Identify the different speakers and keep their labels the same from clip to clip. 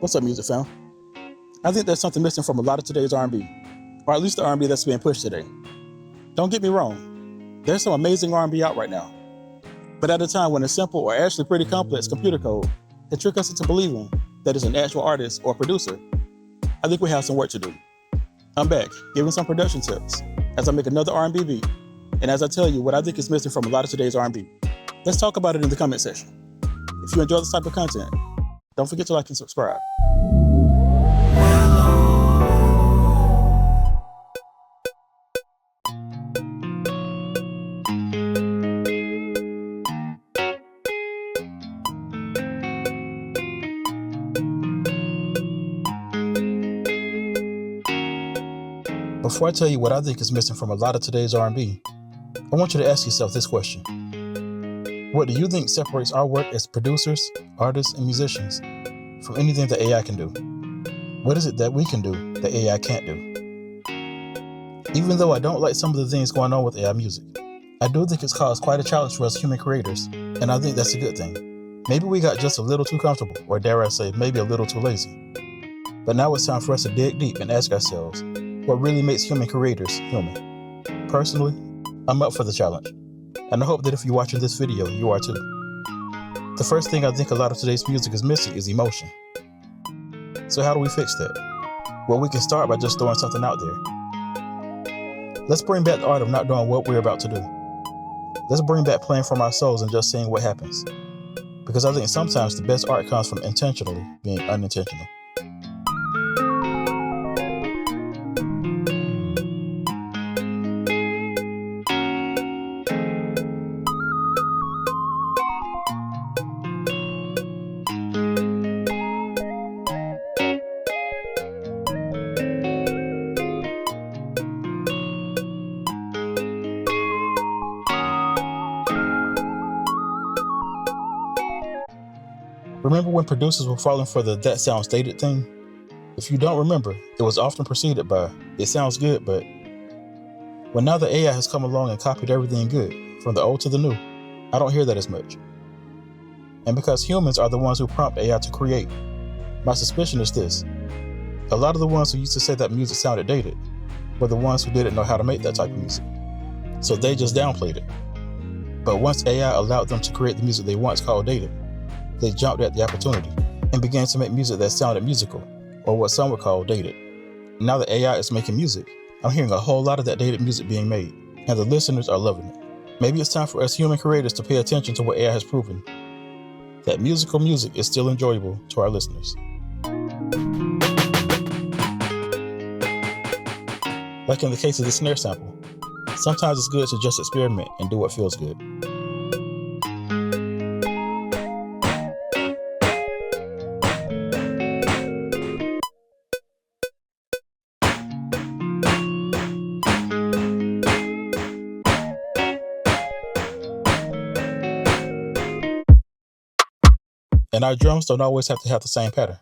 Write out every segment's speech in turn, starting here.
Speaker 1: What's up, music fam? I think there's something missing from a lot of today's R&B, or at least the R&B that's being pushed today. Don't get me wrong, there's some amazing R&B out right now, but at a time when a simple or actually pretty complex computer code can trick us into believing that it's an actual artist or producer, I think we have some work to do. I'm back, giving some production tips as I make another R&B beat, and as I tell you what I think is missing from a lot of today's R&B. Let's talk about it in the comment section. If you enjoy this type of content, don't forget to like and subscribe. Before I tell you what I think is missing from a lot of today's R&B, I want you to ask yourself this question. What do you think separates our work as producers, artists, and musicians from anything that AI can do? What is it that we can do that AI can't do? Even though I don't like some of the things going on with AI music, I do think it's caused quite a challenge for us human creators, and I think that's a good thing. Maybe we got just a little too comfortable, or dare I say, maybe a little too lazy. But now it's time for us to dig deep and ask ourselves, what really makes human creators human? Personally, I'm up for the challenge, and I hope that if you're watching this video, you are too. The first thing I think a lot of today's music is missing is emotion. So how do we fix that? Well, we can start by just throwing something out there. Let's bring back the art of not doing what we're about to do. Let's bring back playing from our souls and just seeing what happens. Because I think sometimes the best art comes from intentionally being unintentional. Remember when producers were falling for the "that sounds dated" thing? If you don't remember, it was often preceded by, "it sounds good, but..." Well, now the AI has come along and copied everything good, from the old to the new, I don't hear that as much. And because humans are the ones who prompt AI to create, my suspicion is this. A lot of the ones who used to say that music sounded dated were the ones who didn't know how to make that type of music. So they just downplayed it. But once AI allowed them to create the music they once called dated, they jumped at the opportunity and began to make music that sounded musical, or what some would call dated. Now that AI is making music, I'm hearing a whole lot of that dated music being made, and the listeners are loving it. Maybe it's time for us human creators to pay attention to what AI has proven, that musical music is still enjoyable to our listeners. Like in the case of the snare sample, sometimes it's good to just experiment and do what feels good. And our drums don't always have to have the same pattern.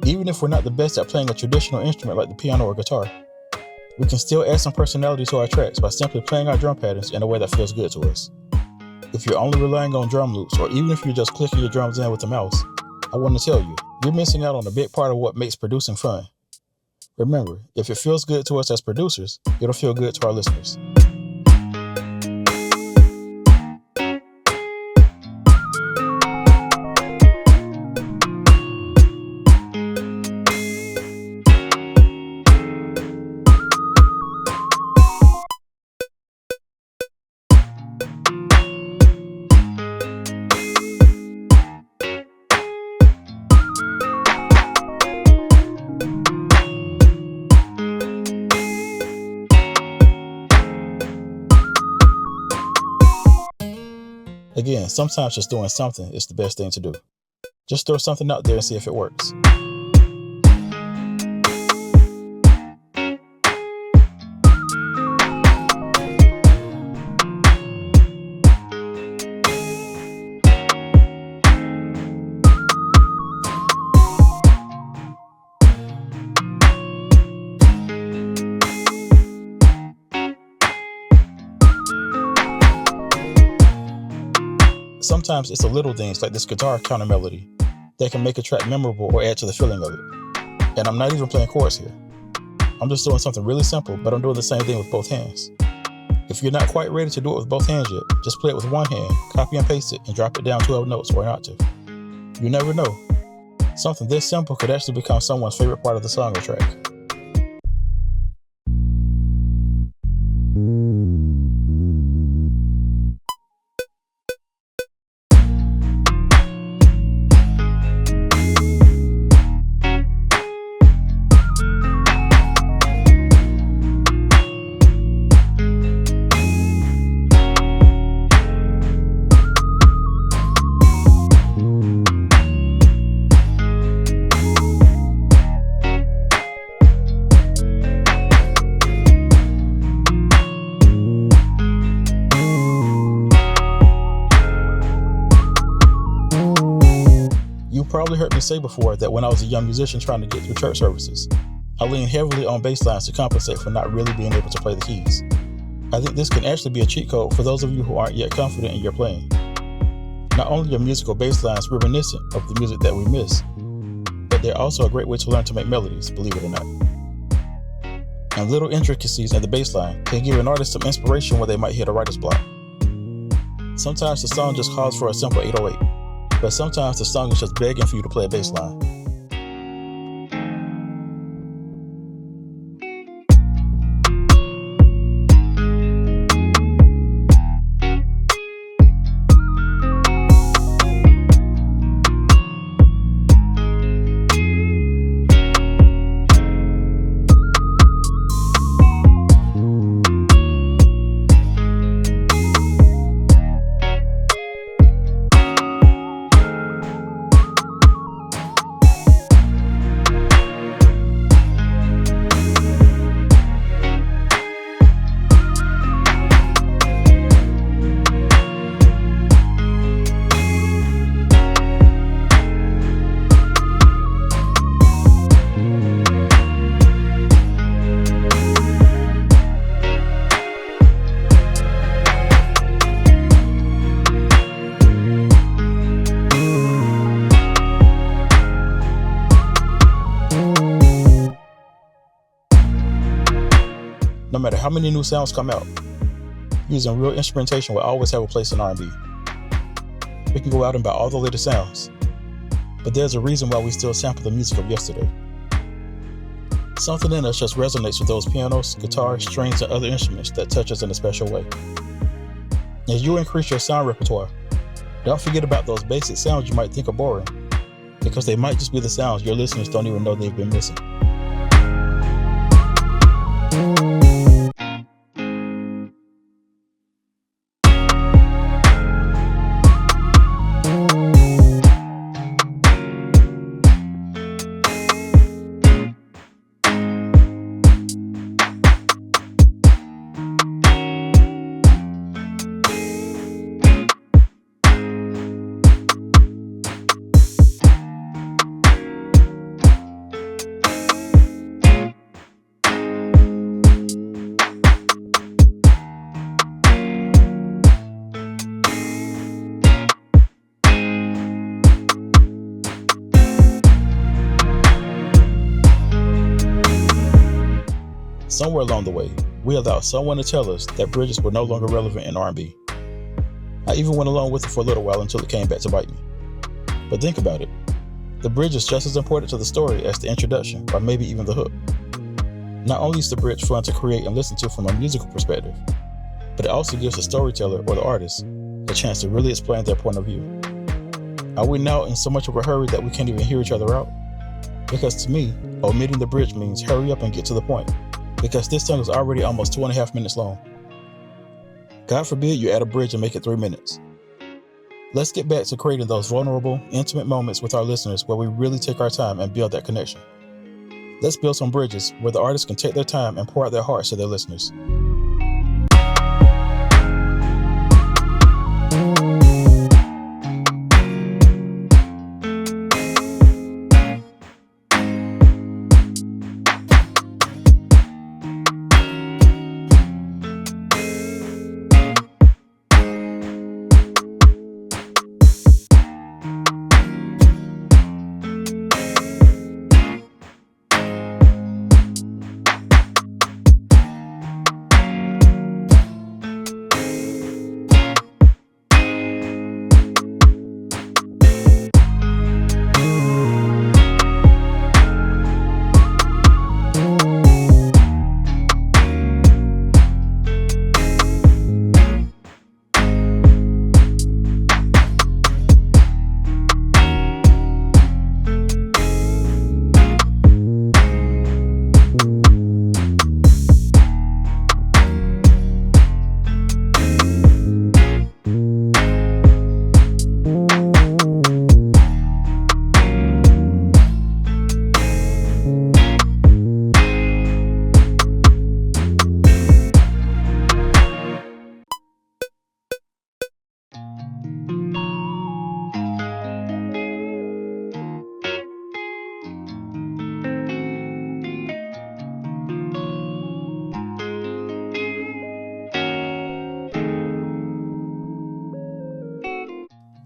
Speaker 1: Even if we're not the best at playing a traditional instrument like the piano or guitar, we can still add some personality to our tracks by simply playing our drum patterns in a way that feels good to us. If you're only relying on drum loops, or even if you're just clicking your drums in with the mouse, I want to tell you, you're missing out on a big part of what makes producing fun. Remember, if it feels good to us as producers, it'll feel good to our listeners. Again, sometimes just doing something is the best thing to do. Just throw something out there and see if it works. Sometimes it's the little things like this guitar counter melody that can make a track memorable or add to the feeling of it. And I'm not even playing chords here. I'm just doing something really simple, but I'm doing the same thing with both hands. If you're not quite ready to do it with both hands yet, just play it with one hand, copy and paste it, and drop it down 12 notes or an octave. You never know. Something this simple could actually become someone's favorite part of the song or track. You probably heard me say before that when I was a young musician trying to get through church services, I leaned heavily on bass lines to compensate for not really being able to play the keys. I think this can actually be a cheat code for those of you who aren't yet confident in your playing. Not only are musical bass lines reminiscent of the music that we miss, but they're also a great way to learn to make melodies, believe it or not. And little intricacies in the bass line can give an artist some inspiration when they might hit a writer's block. Sometimes the song just calls for a simple 808. But sometimes the song is just begging for you to play a bass line. No matter how many new sounds come out, using real instrumentation will always have a place in R&B. We can go out and buy all the latest sounds, but there's a reason why we still sample the music of yesterday. Something in us just resonates with those pianos, guitars, strings, and other instruments that touch us in a special way. As you increase your sound repertoire, don't forget about those basic sounds you might think are boring, because they might just be the sounds your listeners don't even know they've been missing. Somewhere along the way, we allowed someone to tell us that bridges were no longer relevant in R&B. I even went along with it for a little while until it came back to bite me. But think about it. The bridge is just as important to the story as the introduction, or maybe even the hook. Not only is the bridge fun to create and listen to from a musical perspective, but it also gives the storyteller or the artist a chance to really explain their point of view. Are we now in so much of a hurry that we can't even hear each other out? Because to me, omitting the bridge means hurry up and get to the point, because this song is already almost 2.5 minutes long. God forbid you add a bridge and make it 3 minutes. Let's get back to creating those vulnerable, intimate moments with our listeners where we really take our time and build that connection. Let's build some bridges where the artists can take their time and pour out their hearts to their listeners.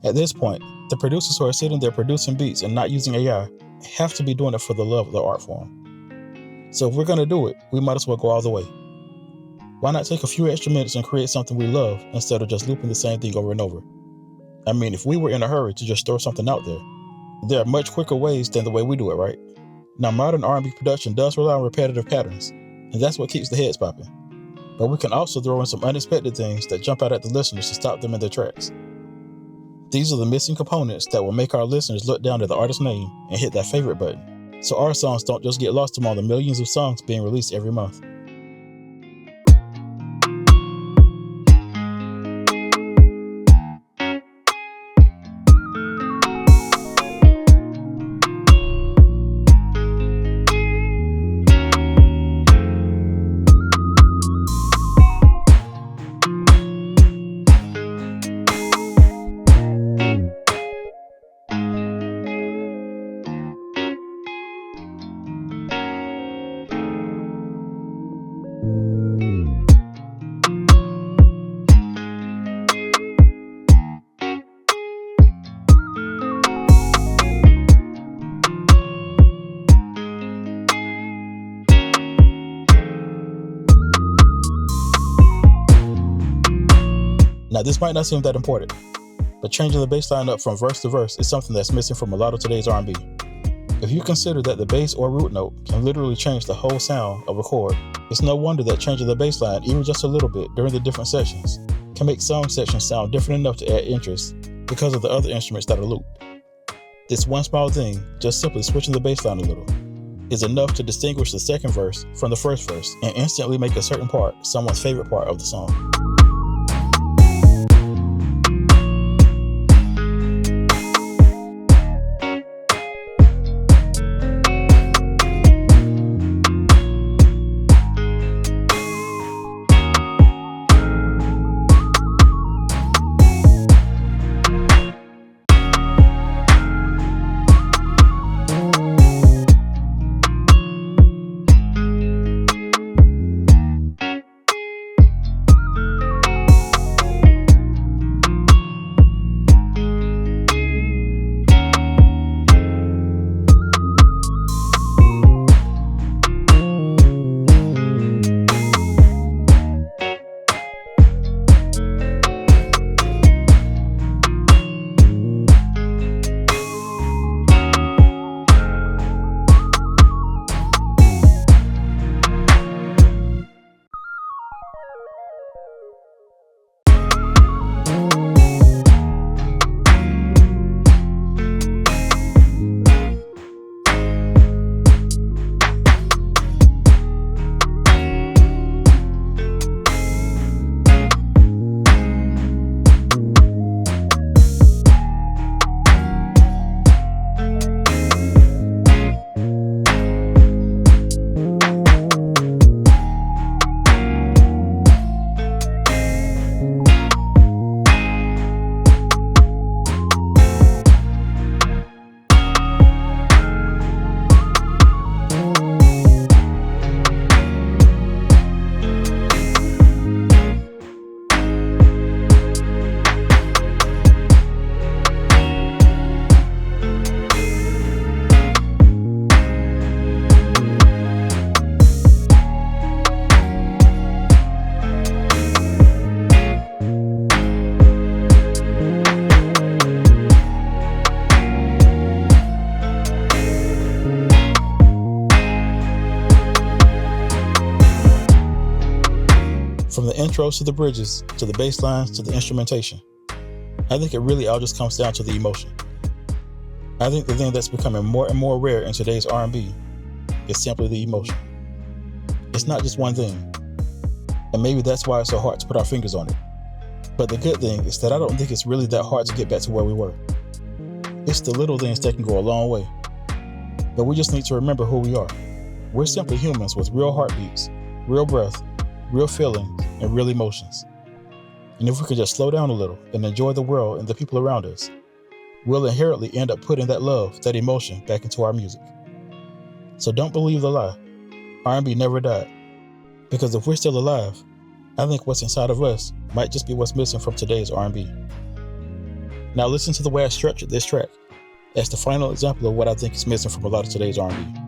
Speaker 1: At this point, the producers who are sitting there producing beats and not using AI have to be doing it for the love of the art form. So if we're going to do it, we might as well go all the way. Why not take a few extra minutes and create something we love instead of just looping the same thing over and over? I mean, if we were in a hurry to just throw something out there are much quicker ways than the way we do it, right? Now, modern R&B production does rely on repetitive patterns, and that's what keeps the heads popping. But we can also throw in some unexpected things that jump out at the listeners to stop them in their tracks. These are the missing components that will make our listeners look down at the artist's name and hit that favorite button, so our songs don't just get lost among the millions of songs being released every month. Now, this might not seem that important, but changing the bass line up from verse to verse is something that's missing from a lot of today's R&B. If you consider that the bass or root note can literally change the whole sound of a chord, it's no wonder that changing the bass line even just a little bit during the different sections can make song sections sound different enough to add interest because of the other instruments that are looped. This one small thing, just simply switching the bass line a little, is enough to distinguish the second verse from the first verse and instantly make a certain part someone's favorite part of the song. From the intros to the bridges, to the bass lines, to the instrumentation, I think it really all just comes down to the emotion. I think the thing that's becoming more and more rare in today's R&B is simply the emotion. It's not just one thing, and maybe that's why it's so hard to put our fingers on it. But the good thing is that I don't think it's really that hard to get back to where we were. It's the little things that can go a long way. But we just need to remember who we are. We're simply humans with real heartbeats, real breath, real feelings, and real emotions. And if we could just slow down a little and enjoy the world and the people around us, we'll inherently end up putting that love, that emotion back into our music. So don't believe the lie. R&B never died. Because if we're still alive, I think what's inside of us might just be what's missing from today's R&B. Now listen to the way I structured this track as the final example of what I think is missing from a lot of today's R&B.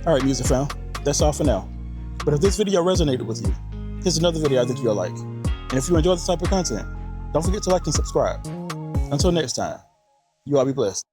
Speaker 1: Alright, music fam, that's all for now. But if this video resonated with you, here's another video I think you'll like. And if you enjoy this type of content, don't forget to like and subscribe. Until next time, you all be blessed.